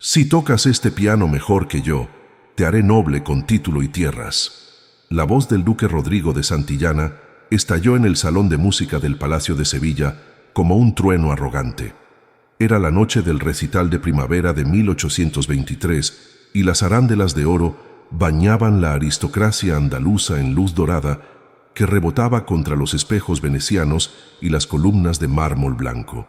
Si tocas este piano mejor que yo, te haré noble con título y tierras. La voz del duque Rodrigo de Santillana estalló en el salón de música del Palacio de Sevilla como un trueno arrogante. Era la noche del recital de primavera de 1823 y las arándelas de oro bañaban la aristocracia andaluza en luz dorada que rebotaba contra los espejos venecianos y las columnas de mármol blanco.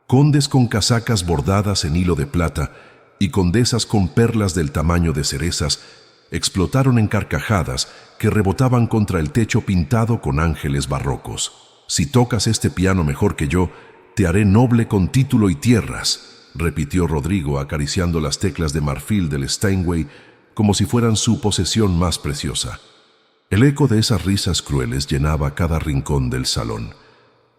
Condes con casacas bordadas en hilo de plata y condesas con perlas del tamaño de cerezas explotaron en carcajadas que rebotaban contra el techo pintado con ángeles barrocos. Si tocas este piano mejor que yo, te haré noble con título y tierras, repitió Rodrigo acariciando las teclas de marfil del Steinway como si fueran su posesión más preciosa. El eco de esas risas crueles llenaba cada rincón del salón.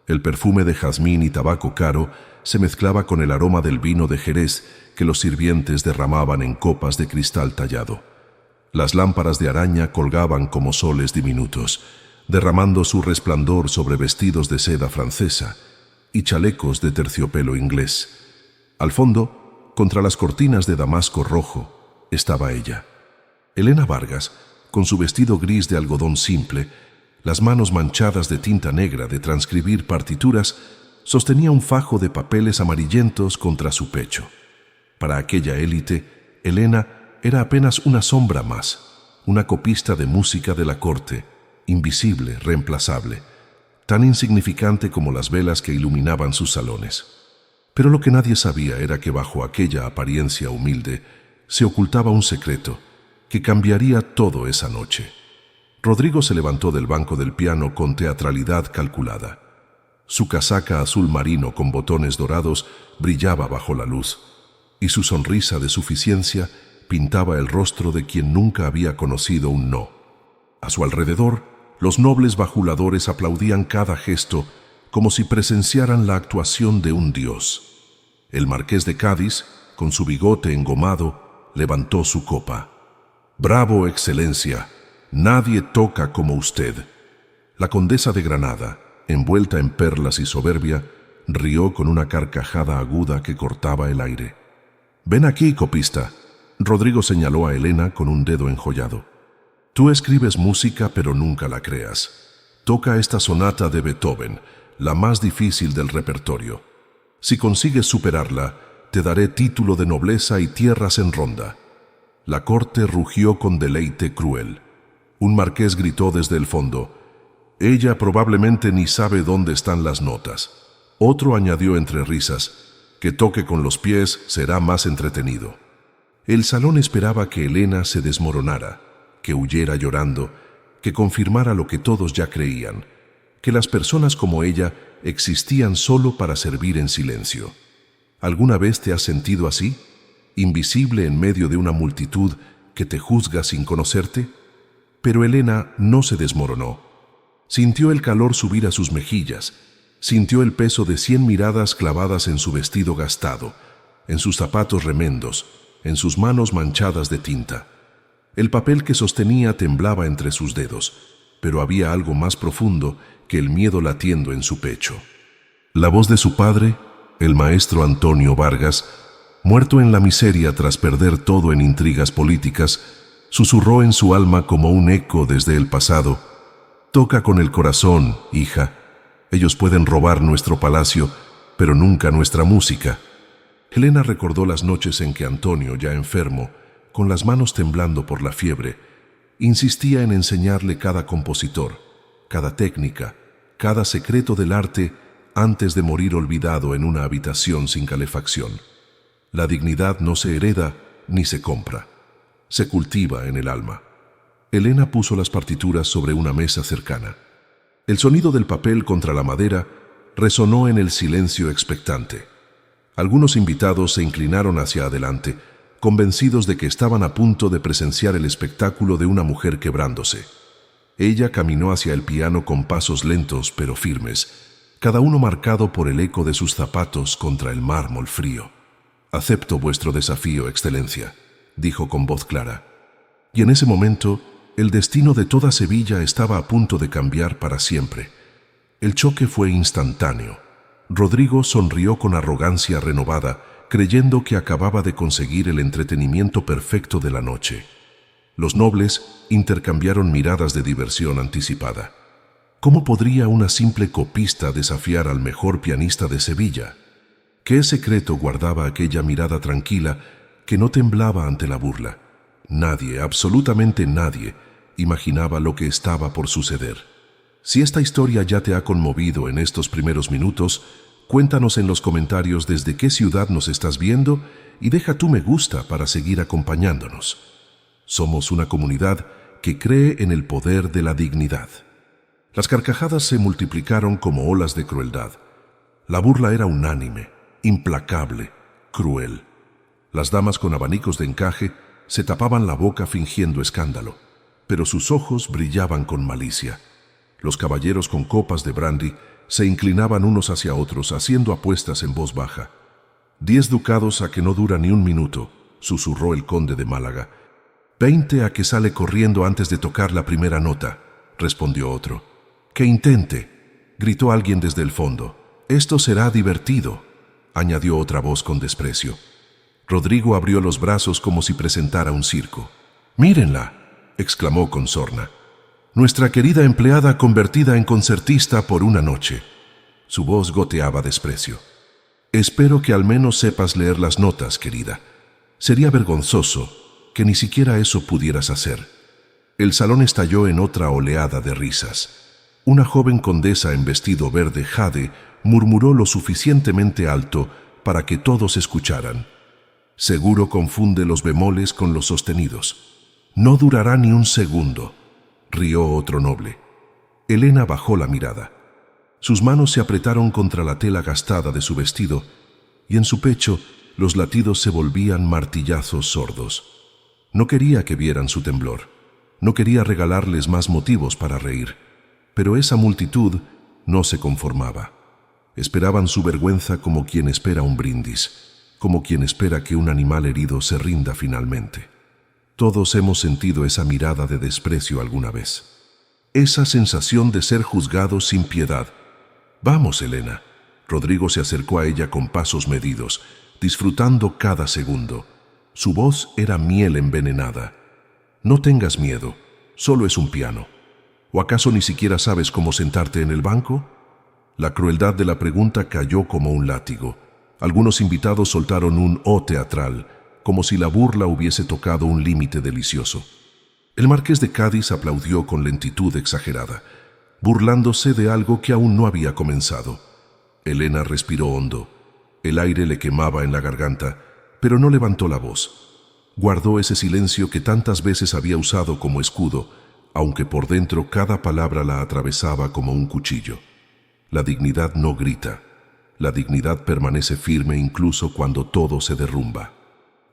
El perfume de jazmín y tabaco caro se mezclaba con el aroma del vino de Jerez que los sirvientes derramaban en copas de cristal tallado. Las lámparas de araña colgaban como soles diminutos, derramando su resplandor sobre vestidos de seda francesa y chalecos de terciopelo inglés. Al fondo, contra las cortinas de damasco rojo, estaba ella. Elena Vargas, con su vestido gris de algodón simple, las manos manchadas de tinta negra de transcribir partituras, sostenía un fajo de papeles amarillentos contra su pecho. Para aquella élite, Elena era apenas una sombra más, una copista de música de la corte, invisible, reemplazable, tan insignificante como las velas que iluminaban sus salones. Pero lo que nadie sabía era que bajo aquella apariencia humilde se ocultaba un secreto que cambiaría todo esa noche. Rodrigo se levantó del banco del piano con teatralidad calculada. Su casaca azul marino con botones dorados brillaba bajo la luz, y su sonrisa de suficiencia pintaba el rostro de quien nunca había conocido un no. A su alrededor, los nobles bajuladores aplaudían cada gesto como si presenciaran la actuación de un dios. El marqués de Cádiz, con su bigote engomado, levantó su copa. «Bravo, excelencia! Nadie toca como usted». La condesa de Granada, envuelta en perlas y soberbia, rió con una carcajada aguda que cortaba el aire. «Ven aquí, copista», Rodrigo señaló a Elena con un dedo enjollado. «Tú escribes música, pero nunca la creas. Toca esta sonata de Beethoven, la más difícil del repertorio. Si consigues superarla, te daré título de nobleza y tierras en Ronda». La corte rugió con deleite cruel. Un marqués gritó desde el fondo: «Ella probablemente ni sabe dónde están las notas». Otro añadió entre risas: «Que toque con los pies será más entretenido». El salón esperaba que Elena se desmoronara, que huyera llorando, que confirmara lo que todos ya creían, que las personas como ella existían solo para servir en silencio. ¿Alguna vez te has sentido así, invisible en medio de una multitud que te juzga sin conocerte? Pero Elena no se desmoronó. Sintió el calor subir a sus mejillas, sintió el peso de 100 miradas clavadas en su vestido gastado, en sus zapatos remendos, en sus manos manchadas de tinta. El papel que sostenía temblaba entre sus dedos, pero había algo más profundo que el miedo latiendo en su pecho. La voz de su padre, el maestro Antonio Vargas, muerto en la miseria tras perder todo en intrigas políticas, susurró en su alma como un eco desde el pasado: «Toca con el corazón, hija. Ellos pueden robar nuestro palacio, pero nunca nuestra música». Elena recordó las noches en que Antonio, ya enfermo, con las manos temblando por la fiebre, insistía en enseñarle cada compositor, cada técnica, cada secreto del arte antes de morir olvidado en una habitación sin calefacción. La dignidad no se hereda ni se compra, se cultiva en el alma. Elena puso las partituras sobre una mesa cercana. El sonido del papel contra la madera resonó en el silencio expectante. Algunos invitados se inclinaron hacia adelante, convencidos de que estaban a punto de presenciar el espectáculo de una mujer quebrándose. Ella caminó hacia el piano con pasos lentos pero firmes, cada uno marcado por el eco de sus zapatos contra el mármol frío. «Acepto vuestro desafío, excelencia», dijo con voz clara. Y en ese momento, el destino de toda Sevilla estaba a punto de cambiar para siempre. El choque fue instantáneo. Rodrigo sonrió con arrogancia renovada, creyendo que acababa de conseguir el entretenimiento perfecto de la noche. Los nobles intercambiaron miradas de diversión anticipada. ¿Cómo podría una simple copista desafiar al mejor pianista de Sevilla? ¿Qué secreto guardaba aquella mirada tranquila que no temblaba ante la burla? Nadie, absolutamente nadie, imaginaba lo que estaba por suceder. Si esta historia ya te ha conmovido en estos primeros minutos, cuéntanos en los comentarios desde qué ciudad nos estás viendo y deja tu me gusta para seguir acompañándonos. Somos una comunidad que cree en el poder de la dignidad. Las carcajadas se multiplicaron como olas de crueldad. La burla era unánime, implacable, cruel. Las damas con abanicos de encaje se tapaban la boca fingiendo escándalo, pero sus ojos brillaban con malicia. Los caballeros con copas de brandy se inclinaban unos hacia otros, haciendo apuestas en voz baja. 10 ducados a que no dura ni un minuto, susurró el conde de Málaga. 20 a que sale corriendo antes de tocar la primera nota, respondió otro. —¡Que intente! —gritó alguien desde el fondo. —Esto será divertido —añadió otra voz con desprecio. Rodrigo abrió los brazos como si presentara un circo. —¡Mírenla! —exclamó con sorna. —Nuestra querida empleada convertida en concertista por una noche. Su voz goteaba desprecio. —Espero que al menos sepas leer las notas, querida. Sería vergonzoso que ni siquiera eso pudieras hacer. El salón estalló en otra oleada de risas. Una joven condesa en vestido verde jade murmuró lo suficientemente alto para que todos escucharan. Seguro confunde los bemoles con los sostenidos. No durará ni un segundo, rió otro noble. Elena bajó la mirada. Sus manos se apretaron contra la tela gastada de su vestido y en su pecho los latidos se volvían martillazos sordos. No quería que vieran su temblor. No quería regalarles más motivos para reír. Pero esa multitud no se conformaba. Esperaban su vergüenza como quien espera un brindis, como quien espera que un animal herido se rinda finalmente. Todos hemos sentido esa mirada de desprecio alguna vez. Esa sensación de ser juzgados sin piedad. —Vamos, Elena. Rodrigo se acercó a ella con pasos medidos, disfrutando cada segundo. Su voz era miel envenenada. No tengas miedo, solo es un piano. ¿O acaso ni siquiera sabes cómo sentarte en el banco? La crueldad de la pregunta cayó como un látigo. Algunos invitados soltaron un "oh" teatral, como si la burla hubiese tocado un límite delicioso. El marqués de Cádiz aplaudió con lentitud exagerada, burlándose de algo que aún no había comenzado. Elena respiró hondo. El aire le quemaba en la garganta, pero no levantó la voz. Guardó ese silencio que tantas veces había usado como escudo, aunque por dentro cada palabra la atravesaba como un cuchillo. La dignidad no grita. La dignidad permanece firme incluso cuando todo se derrumba.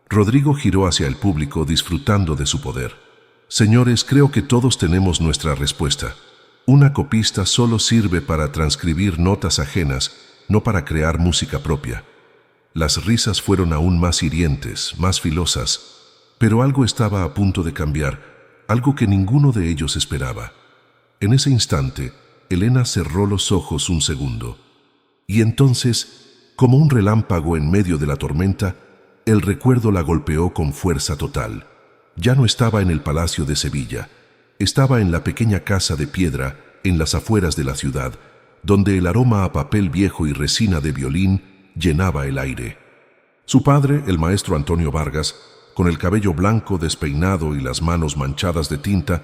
Rodrigo giró hacia el público disfrutando de su poder. Señores, creo que todos tenemos nuestra respuesta. Una copista solo sirve para transcribir notas ajenas, no para crear música propia. Las risas fueron aún más hirientes, más filosas, pero algo estaba a punto de cambiar, algo que ninguno de ellos esperaba. En ese instante, Elena cerró los ojos un segundo. Y entonces, como un relámpago en medio de la tormenta, el recuerdo la golpeó con fuerza total. Ya no estaba en el palacio de Sevilla, estaba en la pequeña casa de piedra en las afueras de la ciudad, donde el aroma a papel viejo y resina de violín llenaba el aire. Su padre, el maestro Antonio Vargas, con el cabello blanco despeinado y las manos manchadas de tinta,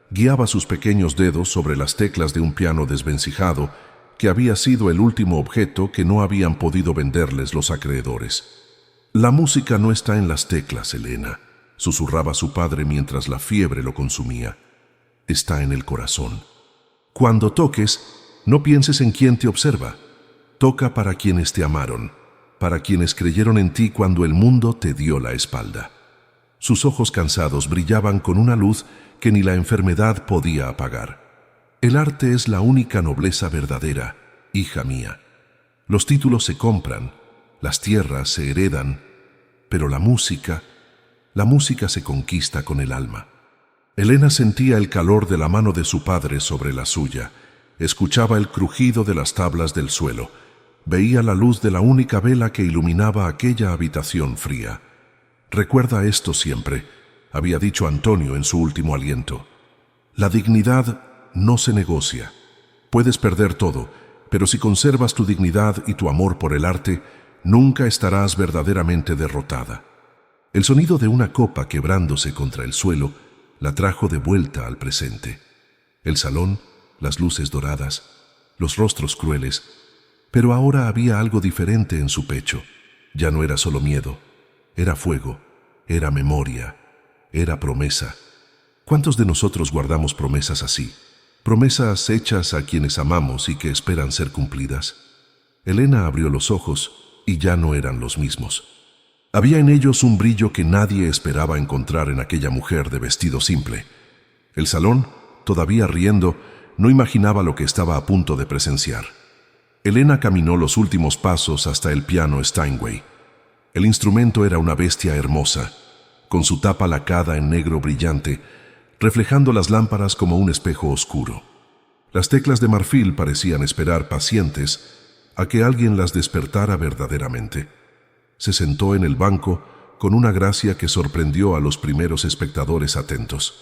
guiaba sus pequeños dedos sobre las teclas de un piano desvencijado que había sido el último objeto que no habían podido venderles los acreedores. «La música no está en las teclas, Elena», susurraba su padre mientras la fiebre lo consumía. «Está en el corazón. Cuando toques, no pienses en quién te observa. Toca para quienes te amaron, para quienes creyeron en ti cuando el mundo te dio la espalda». Sus ojos cansados brillaban con una luz que ni la enfermedad podía apagar. «El arte es la única nobleza verdadera, hija mía. Los títulos se compran, las tierras se heredan, pero la música se conquista con el alma». Elena sentía el calor de la mano de su padre sobre la suya, escuchaba el crujido de las tablas del suelo, Veía la luz de la única vela que iluminaba aquella habitación fría. «Recuerda esto siempre», había dicho Antonio en su último aliento. «La dignidad no se negocia. Puedes perder todo, pero si conservas tu dignidad y tu amor por el arte, nunca estarás verdaderamente derrotada». El sonido de una copa quebrándose contra el suelo la trajo de vuelta al presente. El salón, las luces doradas, los rostros crueles, pero ahora había algo diferente en su pecho. Ya no era solo miedo, era fuego, era memoria, era promesa. ¿Cuántos de nosotros guardamos promesas así? Promesas hechas a quienes amamos y que esperan ser cumplidas. Elena abrió los ojos y ya no eran los mismos. Había en ellos un brillo que nadie esperaba encontrar en aquella mujer de vestido simple. El salón, todavía riendo, no imaginaba lo que estaba a punto de presenciar. Elena caminó los últimos pasos hasta el piano Steinway. El instrumento era una bestia hermosa, con su tapa lacada en negro brillante, reflejando las lámparas como un espejo oscuro. Las teclas de marfil parecían esperar pacientes a que alguien las despertara verdaderamente. Se sentó en el banco con una gracia que sorprendió a los primeros espectadores atentos.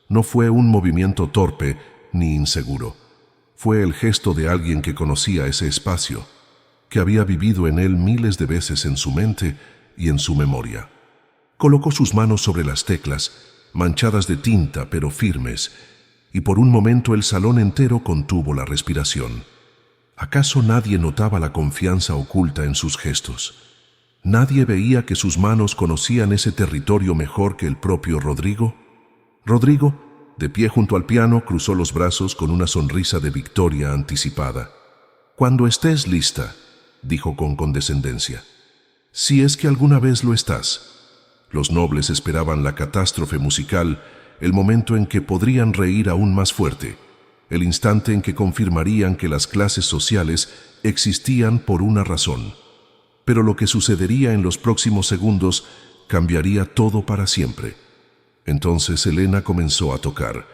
No fue un movimiento torpe ni inseguro. Fue el gesto de alguien que conocía ese espacio, que había vivido en él miles de veces en su mente y en su memoria. Colocó sus manos sobre las teclas, manchadas de tinta pero firmes, y por un momento el salón entero contuvo la respiración. ¿Acaso nadie notaba la confianza oculta en sus gestos? ¿Nadie veía que sus manos conocían ese territorio mejor que el propio Rodrigo? Rodrigo, de pie junto al piano, cruzó los brazos con una sonrisa de victoria anticipada. «Cuando estés lista», dijo con condescendencia. «Si es que alguna vez lo estás». Los nobles esperaban la catástrofe musical, el momento en que podrían reír aún más fuerte, el instante en que confirmarían que las clases sociales existían por una razón. Pero lo que sucedería en los próximos segundos cambiaría todo para siempre. Entonces Elena comenzó a tocar,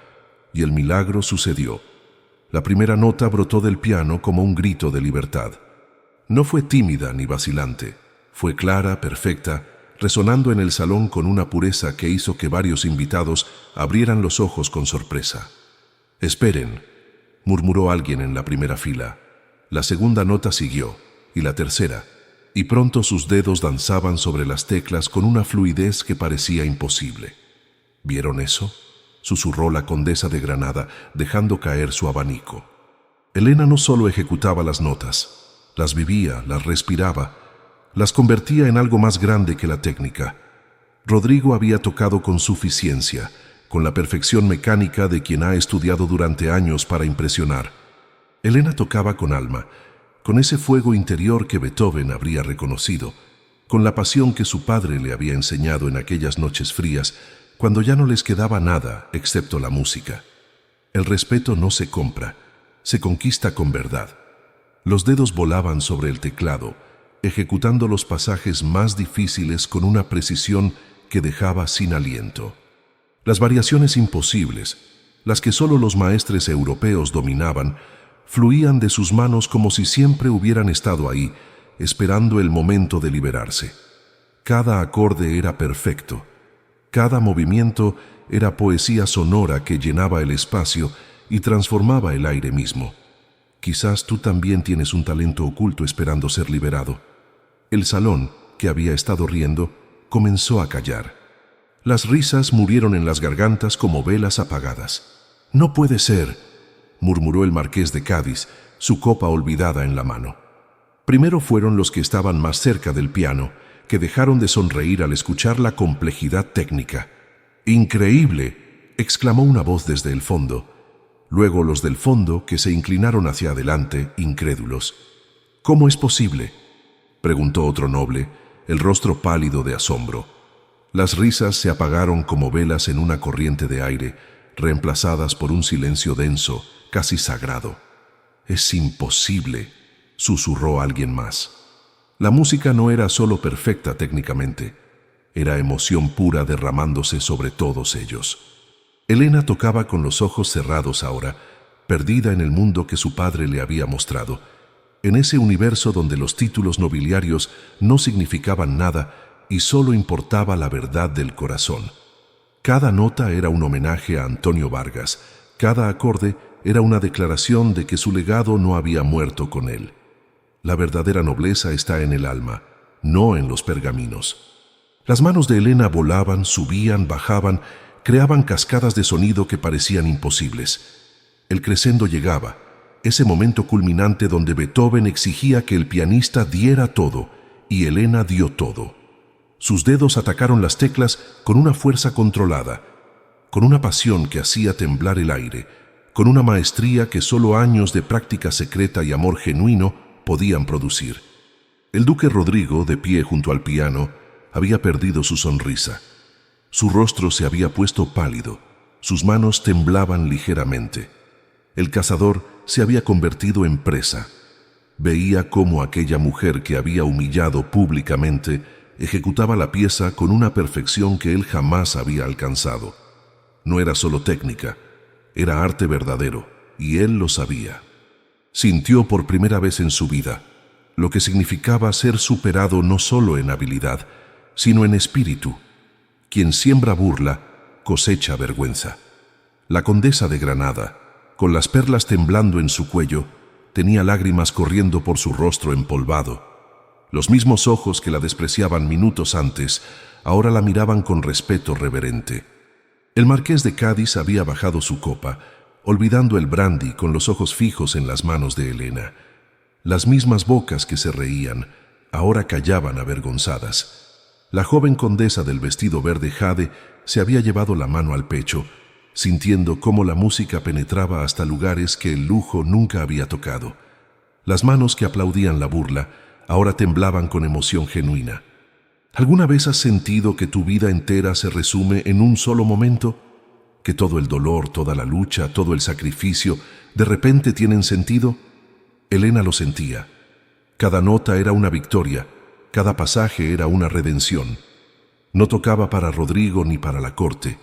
y el milagro sucedió. La primera nota brotó del piano como un grito de libertad. No fue tímida ni vacilante, fue clara, perfecta, resonando en el salón con una pureza que hizo que varios invitados abrieran los ojos con sorpresa. «Esperen», murmuró alguien en la primera fila. La segunda nota siguió, y la tercera, y pronto sus dedos danzaban sobre las teclas con una fluidez que parecía imposible. «¿Vieron eso?», susurró la condesa de Granada, dejando caer su abanico. Elena no solo ejecutaba las notas, las vivía, las respiraba, las convertía en algo más grande que la técnica. Rodrigo había tocado con suficiencia, con la perfección mecánica de quien ha estudiado durante años para impresionar. Elena tocaba con alma, con ese fuego interior que Beethoven habría reconocido, con la pasión que su padre le había enseñado en aquellas noches frías, cuando ya no les quedaba nada excepto la música. El respeto no se compra, se conquista con verdad. Los dedos volaban sobre el teclado, ejecutando los pasajes más difíciles con una precisión que dejaba sin aliento. Las variaciones imposibles, las que solo los maestres europeos dominaban, fluían de sus manos como si siempre hubieran estado ahí, esperando el momento de liberarse. Cada acorde era perfecto, cada movimiento era poesía sonora que llenaba el espacio y transformaba el aire mismo. Quizás tú también tienes un talento oculto esperando ser liberado. El salón, que había estado riendo, comenzó a callar. Las risas murieron en las gargantas como velas apagadas. «No puede ser», murmuró el marqués de Cádiz, su copa olvidada en la mano. Primero fueron los que estaban más cerca del piano, que dejaron de sonreír al escuchar la complejidad técnica. «¡Increíble!», exclamó una voz desde el fondo. Luego los del fondo, que se inclinaron hacia adelante, incrédulos. «¿Cómo es posible?», preguntó otro noble, el rostro pálido de asombro. Las risas se apagaron como velas en una corriente de aire, reemplazadas por un silencio denso, casi sagrado. «Es imposible», susurró alguien más. La música no era solo perfecta técnicamente, era emoción pura derramándose sobre todos ellos. Elena tocaba con los ojos cerrados ahora, perdida en el mundo que su padre le había mostrado, en ese universo donde los títulos nobiliarios no significaban nada y solo importaba la verdad del corazón. Cada nota era un homenaje a Antonio Vargas, cada acorde era una declaración de que su legado no había muerto con él. La verdadera nobleza está en el alma, no en los pergaminos. Las manos de Elena volaban, subían, bajaban, creaban cascadas de sonido que parecían imposibles. El crescendo llegaba, ese momento culminante donde Beethoven exigía que el pianista diera todo, y Elena dio todo. Sus dedos atacaron las teclas con una fuerza controlada, con una pasión que hacía temblar el aire, con una maestría que solo años de práctica secreta y amor genuino podían producir. El duque Rodrigo, de pie junto al piano, había perdido su sonrisa. Su rostro se había puesto pálido, sus manos temblaban ligeramente. El cazador se había convertido en presa. Veía cómo aquella mujer que había humillado públicamente ejecutaba la pieza con una perfección que él jamás había alcanzado. No era solo técnica, era arte verdadero, y él lo sabía. Sintió por primera vez en su vida lo que significaba ser superado no solo en habilidad, sino en espíritu. Quien siembra burla, cosecha vergüenza. La condesa de Granada, con las perlas temblando en su cuello, tenía lágrimas corriendo por su rostro empolvado. Los mismos ojos que la despreciaban minutos antes, ahora la miraban con respeto reverente. El marqués de Cádiz había bajado su copa, olvidando el brandy con los ojos fijos en las manos de Elena. Las mismas bocas que se reían, ahora callaban avergonzadas. La joven condesa del vestido verde jade se había llevado la mano al pecho, sintiendo cómo la música penetraba hasta lugares que el lujo nunca había tocado. Las manos que aplaudían la burla ahora temblaban con emoción genuina. ¿Alguna vez has sentido que tu vida entera se resume en un solo momento? ¿Que todo el dolor, toda la lucha, todo el sacrificio, de repente tienen sentido? Elena lo sentía. Cada nota era una victoria, cada pasaje era una redención. No tocaba para Rodrigo ni para la corte.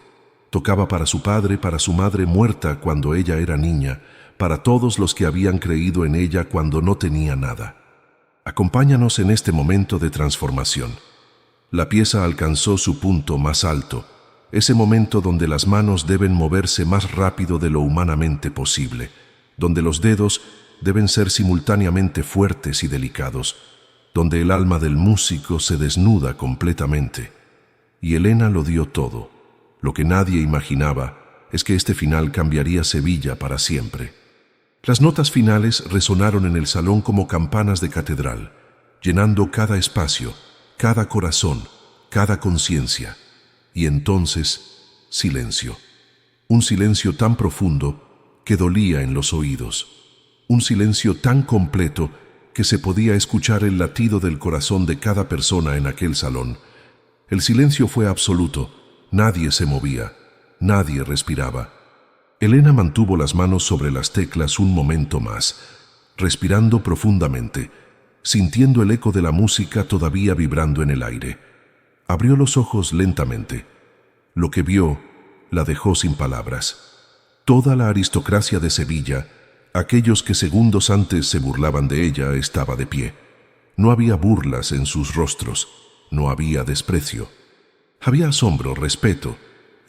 Tocaba para su padre, para su madre muerta cuando ella era niña, para todos los que habían creído en ella cuando no tenía nada. Acompáñanos en este momento de transformación. La pieza alcanzó su punto más alto, ese momento donde las manos deben moverse más rápido de lo humanamente posible, donde los dedos deben ser simultáneamente fuertes y delicados, donde el alma del músico se desnuda completamente. Y Elena lo dio todo. Lo que nadie imaginaba es que este final cambiaría Sevilla para siempre. Las notas finales resonaron en el salón como campanas de catedral, llenando cada espacio, cada corazón, cada conciencia. Y entonces, silencio. Un silencio tan profundo que dolía en los oídos. Un silencio tan completo que se podía escuchar el latido del corazón de cada persona en aquel salón. El silencio fue absoluto. Nadie se movía, nadie respiraba. Elena mantuvo las manos sobre las teclas un momento más, respirando profundamente, sintiendo el eco de la música todavía vibrando en el aire. Abrió los ojos lentamente. Lo que vio la dejó sin palabras. Toda la aristocracia de Sevilla, aquellos que segundos antes se burlaban de ella, estaba de pie. No había burlas en sus rostros, no había desprecio. Había asombro, respeto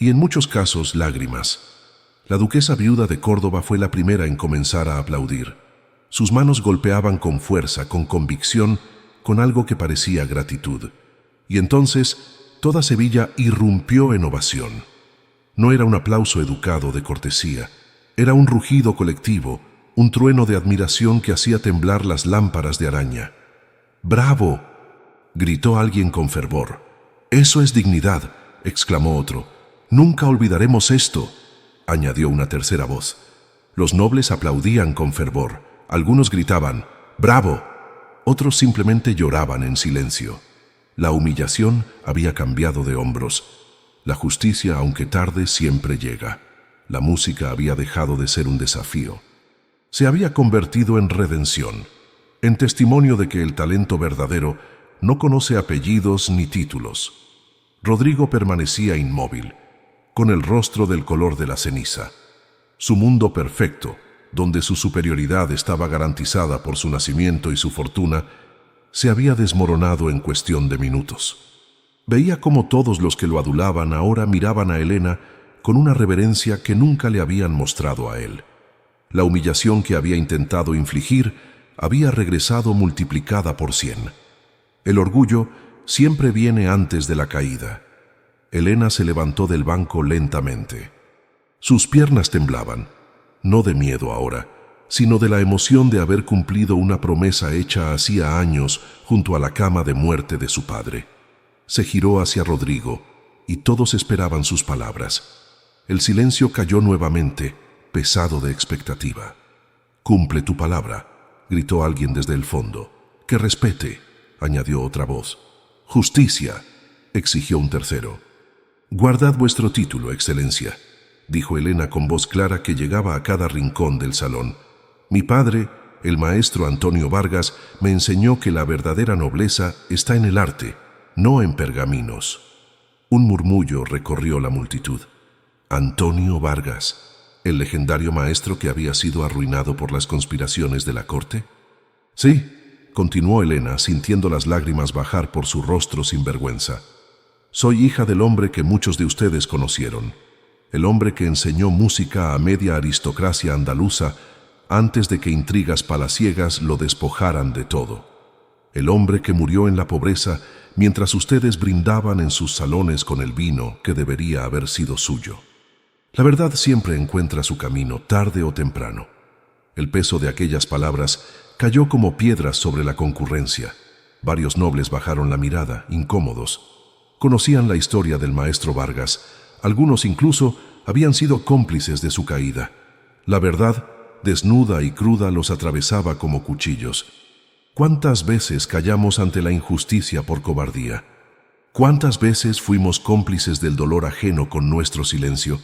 y en muchos casos lágrimas. La duquesa viuda de Córdoba fue la primera en comenzar a aplaudir. Sus manos golpeaban con fuerza, con convicción, con algo que parecía gratitud. Y entonces toda Sevilla irrumpió en ovación. No era un aplauso educado de cortesía, era un rugido colectivo, un trueno de admiración que hacía temblar las lámparas de araña. ¡Bravo!, gritó alguien con fervor. «Eso es dignidad», exclamó otro. «Nunca olvidaremos esto», añadió una tercera voz. Los nobles aplaudían con fervor. Algunos gritaban «¡Bravo!», otros simplemente lloraban en silencio. La humillación había cambiado de hombros. La justicia, aunque tarde, siempre llega. La música había dejado de ser un desafío. Se había convertido en redención, en testimonio de que el talento verdadero no conoce apellidos ni títulos. Rodrigo permanecía inmóvil, con el rostro del color de la ceniza. Su mundo perfecto, donde su superioridad estaba garantizada por su nacimiento y su fortuna, se había desmoronado en cuestión de minutos. Veía cómo todos los que lo adulaban ahora miraban a Helena con una reverencia que nunca le habían mostrado a él. La humillación que había intentado infligir había regresado multiplicada por 100. El orgullo siempre viene antes de la caída. Helena se levantó del banco lentamente. Sus piernas temblaban, no de miedo ahora, sino de la emoción de haber cumplido una promesa hecha hacía años junto a la cama de muerte de su padre. Se giró hacia Rodrigo, y todos esperaban sus palabras. El silencio cayó nuevamente, pesado de expectativa. «Cumple tu palabra», gritó alguien desde el fondo. «Que respete», añadió otra voz. «Justicia», exigió un tercero. «Guardad vuestro título, Excelencia», dijo Helena con voz clara que llegaba a cada rincón del salón. «Mi padre, el maestro Antonio Vargas, me enseñó que la verdadera nobleza está en el arte, no en pergaminos». Un murmullo recorrió la multitud. ¿Antonio Vargas, el legendario maestro que había sido arruinado por las conspiraciones de la corte? «Sí», continuó Helena, sintiendo las lágrimas bajar por su rostro sin vergüenza. «Soy hija del hombre que muchos de ustedes conocieron, el hombre que enseñó música a media aristocracia andaluza antes de que intrigas palaciegas lo despojaran de todo. El hombre que murió en la pobreza mientras ustedes brindaban en sus salones con el vino que debería haber sido suyo. La verdad siempre encuentra su camino, tarde o temprano». El peso de aquellas palabras cayó como piedras sobre la concurrencia. Varios nobles bajaron la mirada, incómodos. Conocían la historia del maestro Vargas. Algunos incluso habían sido cómplices de su caída. La verdad, desnuda y cruda, los atravesaba como cuchillos. ¿Cuántas veces callamos ante la injusticia por cobardía? ¿Cuántas veces fuimos cómplices del dolor ajeno con nuestro silencio?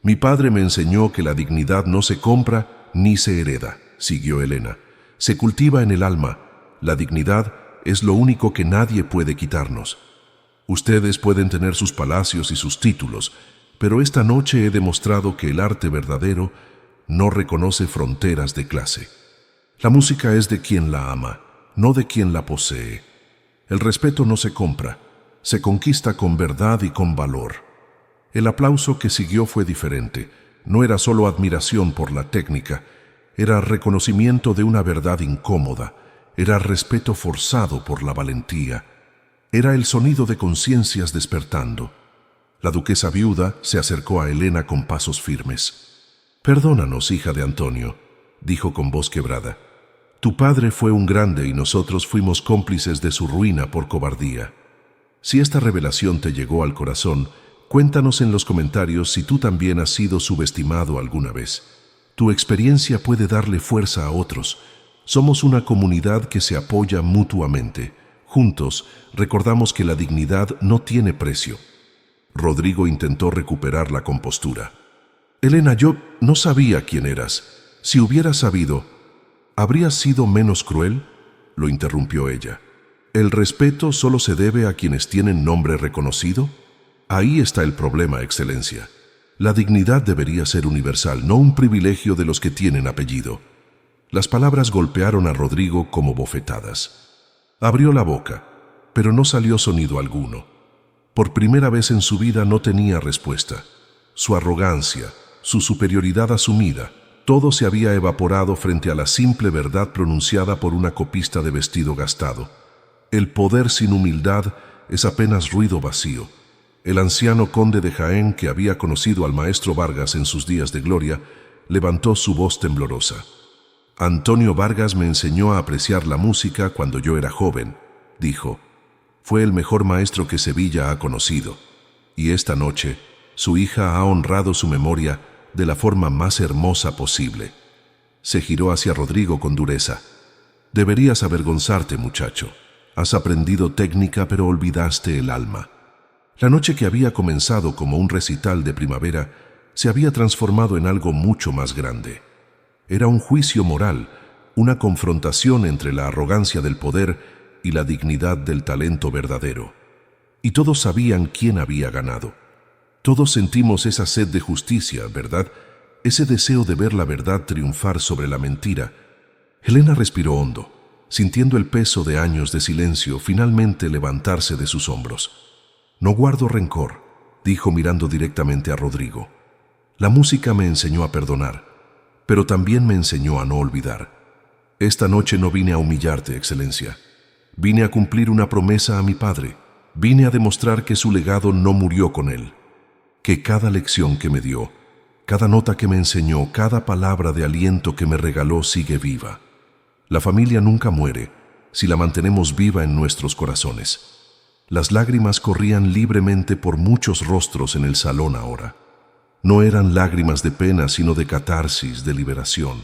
«Mi padre me enseñó que la dignidad no se compra ni se hereda», siguió Helena. «Se cultiva en el alma. La dignidad es lo único que nadie puede quitarnos. Ustedes pueden tener sus palacios y sus títulos, pero esta noche he demostrado que el arte verdadero no reconoce fronteras de clase. La música es de quien la ama, no de quien la posee. El respeto no se compra, se conquista con verdad y con valor». El aplauso que siguió fue diferente. No era solo admiración por la técnica, era reconocimiento de una verdad incómoda, era respeto forzado por la valentía. Era el sonido de conciencias despertando. La duquesa viuda se acercó a Helena con pasos firmes. «Perdónanos, hija de Antonio», dijo con voz quebrada. «Tu padre fue un grande y nosotros fuimos cómplices de su ruina por cobardía. Si esta revelación te llegó al corazón, cuéntanos en los comentarios si tú también has sido subestimado alguna vez. Tu experiencia puede darle fuerza a otros. Somos una comunidad que se apoya mutuamente. Juntos, recordamos que la dignidad no tiene precio». Rodrigo intentó recuperar la compostura. «Helena, yo no sabía quién eras. Si hubieras sabido, ¿habrías sido menos cruel?», lo interrumpió ella. «¿El respeto solo se debe a quienes tienen nombre reconocido? Ahí está el problema, Excelencia. La dignidad debería ser universal, no un privilegio de los que tienen apellido». Las palabras golpearon a Rodrigo como bofetadas. Abrió la boca, pero no salió sonido alguno. Por primera vez en su vida no tenía respuesta. Su arrogancia, su superioridad asumida, todo se había evaporado frente a la simple verdad pronunciada por una copista de vestido gastado. El poder sin humildad es apenas ruido vacío. El anciano conde de Jaén, que había conocido al maestro Vargas en sus días de gloria, levantó su voz temblorosa. «Antonio Vargas me enseñó a apreciar la música cuando yo era joven», dijo. «Fue el mejor maestro que Sevilla ha conocido. Y esta noche, su hija ha honrado su memoria de la forma más hermosa posible». Se giró hacia Rodrigo con dureza. «Deberías avergonzarte, muchacho. Has aprendido técnica, pero olvidaste el alma». La noche que había comenzado como un recital de primavera se había transformado en algo mucho más grande. Era un juicio moral, una confrontación entre la arrogancia del poder y la dignidad del talento verdadero. Y todos sabían quién había ganado. Todos sentimos esa sed de justicia, ¿verdad? ese deseo de ver la verdad triunfar sobre la mentira. Elena respiró hondo, sintiendo el peso de años de silencio finalmente levantarse de sus hombros. No guardo rencor, dijo mirando directamente a Rodrigo. La música me enseñó a perdonar, pero también me enseñó a no olvidar. Esta noche no vine a humillarte, Excelencia. Vine a cumplir una promesa a mi padre. Vine a demostrar que su legado no murió con él, que cada lección que me dio, cada nota que me enseñó, cada palabra de aliento que me regaló sigue viva. La familia nunca muere si la mantenemos viva en nuestros corazones. Las lágrimas corrían libremente por muchos rostros en el salón ahora. No eran lágrimas de pena, sino de catarsis, de liberación.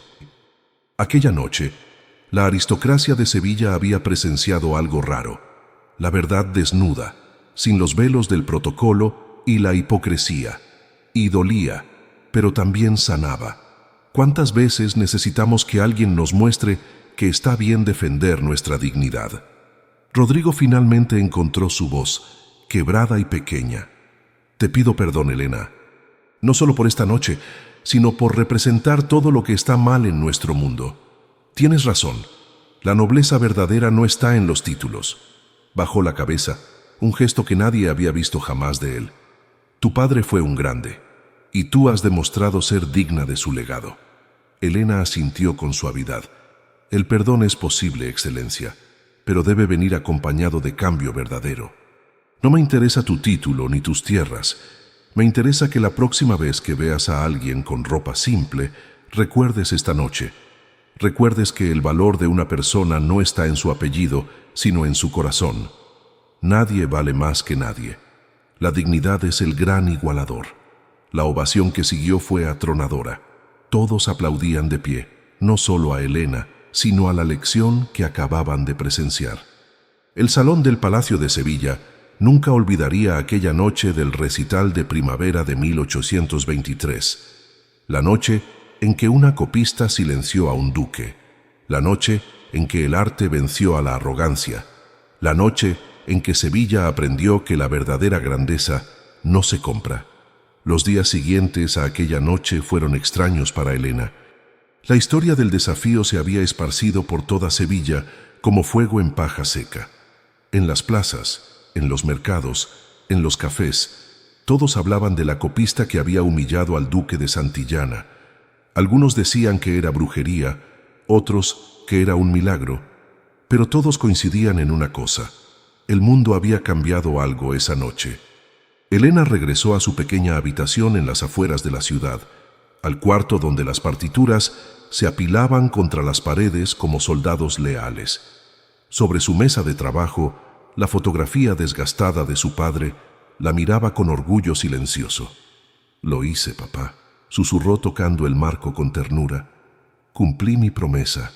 Aquella noche, la aristocracia de Sevilla había presenciado algo raro. La verdad desnuda, sin los velos del protocolo y la hipocresía. Y dolía, pero también sanaba. ¿Cuántas veces necesitamos que alguien nos muestre que está bien defender nuestra dignidad? Rodrigo finalmente encontró su voz, quebrada y pequeña. Te pido perdón, Elena, no solo por esta noche, sino por representar todo lo que está mal en nuestro mundo. Tienes razón, la nobleza verdadera no está en los títulos. Bajó la cabeza, un gesto que nadie había visto jamás de él. Tu padre fue un grande, y tú has demostrado ser digna de su legado. Elena asintió con suavidad. El perdón es posible, Excelencia, pero debe venir acompañado de cambio verdadero. No me interesa tu título ni tus tierras. Me interesa que la próxima vez que veas a alguien con ropa simple, recuerdes esta noche. Recuerdes que el valor de una persona no está en su apellido, sino en su corazón. Nadie vale más que nadie. La dignidad es el gran igualador. La ovación que siguió fue atronadora. Todos aplaudían de pie, no solo a Elena, sino a la lección que acababan de presenciar. El salón del Palacio de Sevilla nunca olvidaría aquella noche del recital de primavera de 1823. La noche en que una copista silenció a un duque. La noche en que el arte venció a la arrogancia. La noche en que Sevilla aprendió que la verdadera grandeza no se compra. Los días siguientes a aquella noche fueron extraños para Elena. La historia del desafío se había esparcido por toda Sevilla como fuego en paja seca. En las plazas, en los mercados, en los cafés, todos hablaban de la copista que había humillado al duque de Santillana. Algunos decían que era brujería, otros que era un milagro, pero todos coincidían en una cosa: el mundo había cambiado algo esa noche. Elena regresó a su pequeña habitación en las afueras de la ciudad, al cuarto donde las partituras se apilaban contra las paredes como soldados leales. Sobre su mesa de trabajo, la fotografía desgastada de su padre la miraba con orgullo silencioso. «Lo hice, papá», susurró tocando el marco con ternura. «Cumplí mi promesa».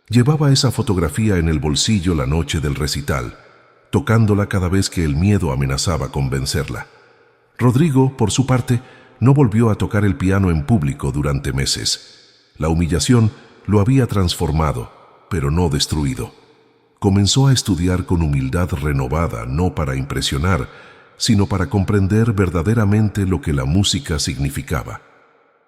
Llevaba esa fotografía en el bolsillo la noche del recital, tocándola cada vez que el miedo amenazaba con vencerla. Rodrigo, por su parte, no volvió a tocar el piano en público durante meses. La humillación lo había transformado, pero no destruido. Comenzó a estudiar con humildad renovada, no para impresionar, sino para comprender verdaderamente lo que la música significaba.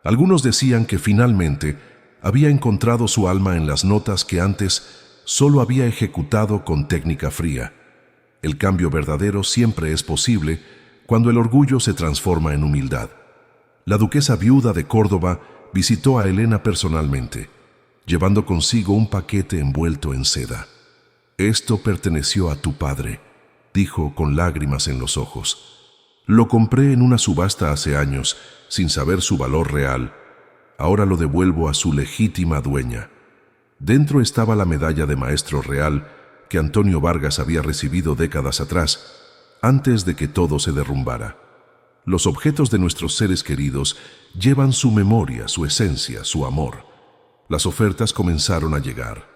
Algunos decían que finalmente había encontrado su alma en las notas que antes solo había ejecutado con técnica fría. El cambio verdadero siempre es posible cuando el orgullo se transforma en humildad. La duquesa viuda de Córdoba visitó a Elena personalmente, llevando consigo un paquete envuelto en seda. «Esto perteneció a tu padre», dijo con lágrimas en los ojos. «Lo compré en una subasta hace años, sin saber su valor real. Ahora lo devuelvo a su legítima dueña». Dentro estaba la medalla de maestro real que Antonio Vargas había recibido décadas atrás, antes de que todo se derrumbara. Los objetos de nuestros seres queridos llevan su memoria, su esencia, su amor. Las ofertas comenzaron a llegar.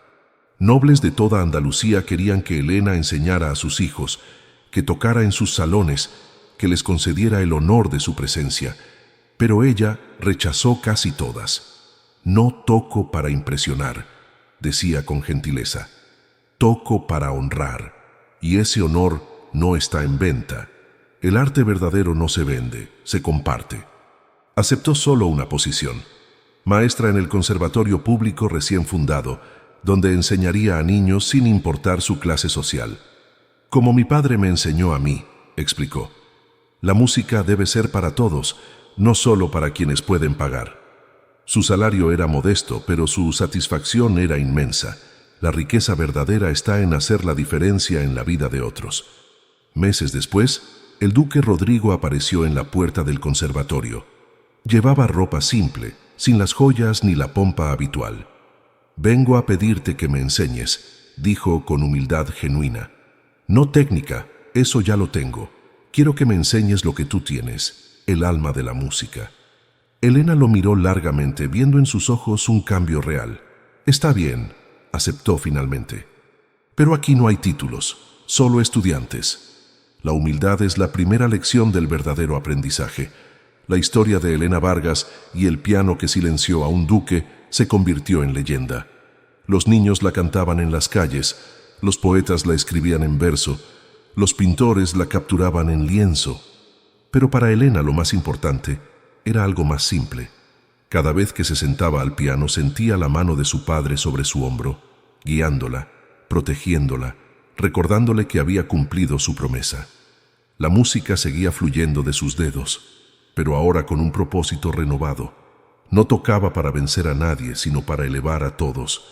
Nobles de toda Andalucía querían que Elena enseñara a sus hijos, que tocara en sus salones, que les concediera el honor de su presencia, pero ella rechazó casi todas. «No toco para impresionar», decía con gentileza. «Toco para honrar, y ese honor no está en venta. El arte verdadero no se vende, se comparte». Aceptó solo una posición: maestra en el conservatorio público recién fundado, donde enseñaría a niños sin importar su clase social. Como mi padre me enseñó a mí, explicó. La música debe ser para todos, no solo para quienes pueden pagar. Su salario era modesto, pero su satisfacción era inmensa. La riqueza verdadera está en hacer la diferencia en la vida de otros. Meses después, el duque Rodrigo apareció en la puerta del conservatorio. Llevaba ropa simple, sin las joyas ni la pompa habitual. «Vengo a pedirte que me enseñes», dijo con humildad genuina. «No técnica, eso ya lo tengo. Quiero que me enseñes lo que tú tienes, el alma de la música». Elena lo miró largamente, viendo en sus ojos un cambio real. «Está bien», aceptó finalmente. «Pero aquí no hay títulos, solo estudiantes». La humildad es la primera lección del verdadero aprendizaje. La historia de Elena Vargas y el piano que silenció a un duque se convirtió en leyenda. Los niños la cantaban en las calles, los poetas la escribían en verso, los pintores la capturaban en lienzo. Pero para Elena lo más importante era algo más simple. Cada vez que se sentaba al piano sentía la mano de su padre sobre su hombro, guiándola, protegiéndola, recordándole que había cumplido su promesa. La música seguía fluyendo de sus dedos, pero ahora con un propósito renovado. No tocaba para vencer a nadie, sino para elevar a todos.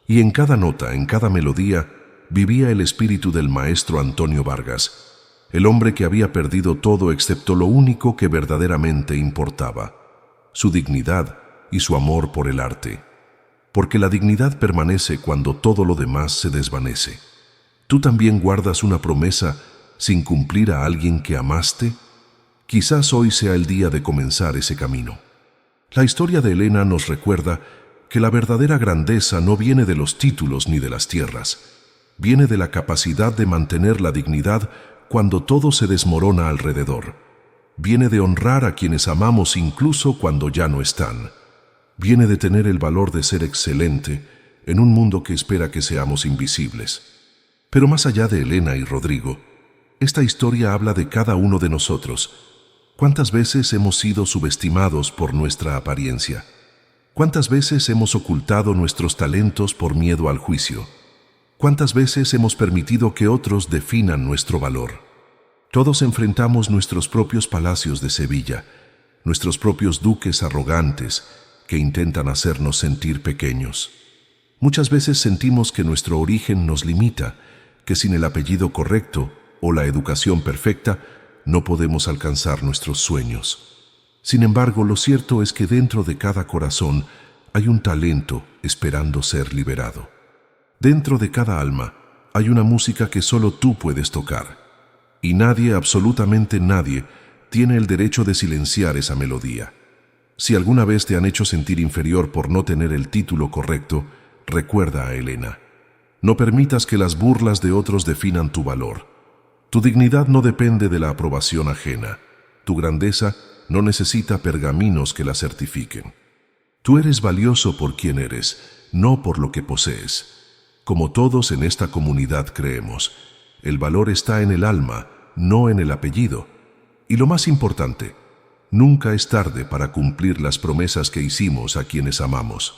Y en cada nota, en cada melodía, vivía el espíritu del maestro Antonio Vargas, el hombre que había perdido todo excepto lo único que verdaderamente importaba: su dignidad y su amor por el arte. Porque la dignidad permanece cuando todo lo demás se desvanece. ¿Tú también guardas una promesa sin cumplir a alguien que amaste? Quizás hoy sea el día de comenzar ese camino. La historia de Elena nos recuerda que la verdadera grandeza no viene de los títulos ni de las tierras. Viene de la capacidad de mantener la dignidad cuando todo se desmorona alrededor. Viene de honrar a quienes amamos incluso cuando ya no están. Viene de tener el valor de ser excelente en un mundo que espera que seamos invisibles. Pero más allá de Elena y Rodrigo, esta historia habla de cada uno de nosotros. ¿Cuántas veces hemos sido subestimados por nuestra apariencia? ¿Cuántas veces hemos ocultado nuestros talentos por miedo al juicio? ¿Cuántas veces hemos permitido que otros definan nuestro valor? Todos enfrentamos nuestros propios palacios de Sevilla, nuestros propios duques arrogantes que intentan hacernos sentir pequeños. Muchas veces sentimos que nuestro origen nos limita, que sin el apellido correcto o la educación perfecta no podemos alcanzar nuestros sueños. Sin embargo, lo cierto es que dentro de cada corazón hay un talento esperando ser liberado. Dentro de cada alma hay una música que solo tú puedes tocar. Y nadie, absolutamente nadie, tiene el derecho de silenciar esa melodía. Si alguna vez te han hecho sentir inferior por no tener el título correcto, recuerda a Elena. No permitas que las burlas de otros definan tu valor. Tu dignidad no depende de la aprobación ajena. Tu grandeza no necesita pergaminos que la certifiquen. Tú eres valioso por quien eres, no por lo que posees. Como todos en esta comunidad creemos, el valor está en el alma, no en el apellido. Y lo más importante, nunca es tarde para cumplir las promesas que hicimos a quienes amamos.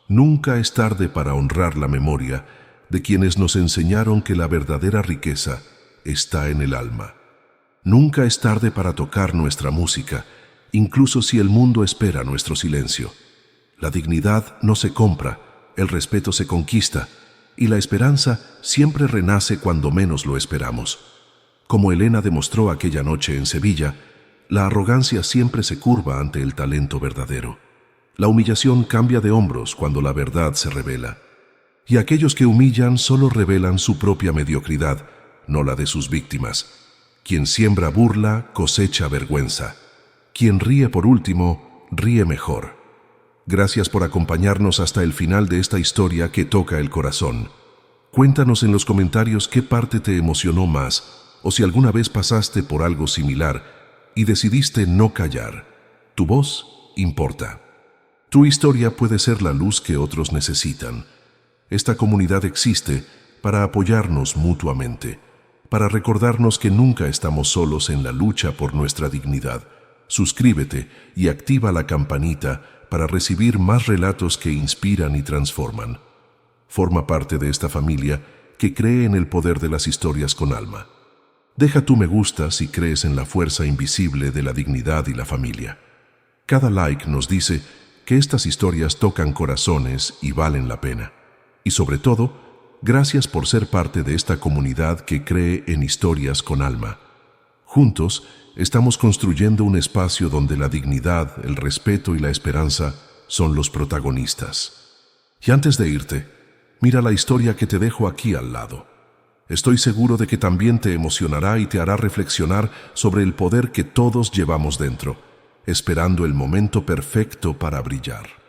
Nunca es tarde para honrar la memoria de quienes nos enseñaron que la verdadera riqueza está en el alma. Nunca es tarde para tocar nuestra música, incluso si el mundo espera nuestro silencio. La dignidad no se compra, el respeto se conquista, y la esperanza siempre renace cuando menos lo esperamos. Como Elena demostró aquella noche en Sevilla, la arrogancia siempre se curva ante el talento verdadero. La humillación cambia de hombros cuando la verdad se revela. Y aquellos que humillan solo revelan su propia mediocridad, no la de sus víctimas. Quien siembra burla, cosecha vergüenza. Quien ríe por último, ríe mejor. Gracias por acompañarnos hasta el final de esta historia que toca el corazón. Cuéntanos en los comentarios qué parte te emocionó más, o si alguna vez pasaste por algo similar y decidiste no callar. Tu voz importa. Tu historia puede ser la luz que otros necesitan. Esta comunidad existe para apoyarnos mutuamente, para recordarnos que nunca estamos solos en la lucha por nuestra dignidad. suscríbete y activa la campanita para recibir más relatos que inspiran y transforman. Forma parte de esta familia que cree en el poder de las historias con alma. Deja tu me gusta si crees en la fuerza invisible de la dignidad y la familia. Cada like nos dice que estas historias tocan corazones y valen la pena. Y sobre todo, gracias por ser parte de esta comunidad que cree en historias con alma. Juntos, estamos construyendo un espacio donde la dignidad, el respeto y la esperanza son los protagonistas. Y antes de irte, mira la historia que te dejo aquí al lado. Estoy seguro de que también te emocionará y te hará reflexionar sobre el poder que todos llevamos dentro, esperando el momento perfecto para brillar.